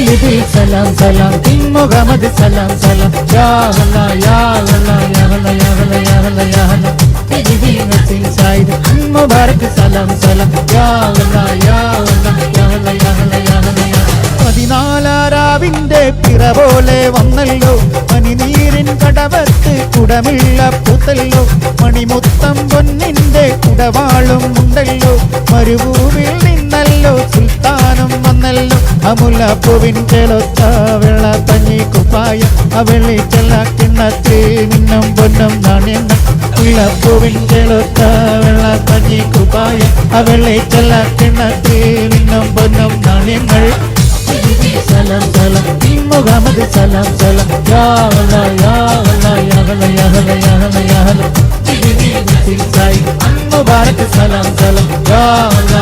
സലാം സലാം king Muhammad സലാം സലാം യാ അല്ലാ യാ അല്ലാ യാ അല്ലാ യാ അല്ലാ യാ അല്ലാ യാ അല്ലാ നസീം സയ്യിദ് മുബാറക് സലാം സലാം യാ അല്ലാ യാ അല്ലാ യാ അല്ലാ യാ അല്ലാ യാ അല്ലാ യാ 14 രാവിന്റെ പിറ പോലെ വന്നല്ലോ മണിനീരിൻ കടവത്ത് കുടമിള്ള പൂത്തല്ലോ മണിമുത്തം പൊന്നിന്റെ കുടവാളും ഉണ്ടല്ലോ മരുഭൂവിൽ നിന്നല്ലോ സുൽത്താനും വന്നല്ലോ അമുല്ലപ്പൂവിൻ ചെളുത്ത വെള്ള തഞ്ഞി കുപ്പായ അവളി ചെല്ല കിണ്ണത്തിൽ നിന്നും പൊന്നും നാണ്യങ്ങൾ മുല്ലപ്പൂവിൻ ചെളുത്ത വെള്ള തഞ്ഞി കുപ്പായ അവളി ചെല്ല കിണ്ണത്തിൽ നിന്നും പൊന്നും നാണ്യങ്ങൾ സലാം സലാം കിങ് മുഹമ്മദ് സലാം സലാം യാ അല്ലാ യാ അല്ലാ യാ അല്ലാ യാ അല്ലാ യാ അല്ലാ യാ അല്ലാ നസീം സയ്യിദ് മുബാറക് സലാം സലാം യാ അല്ലാ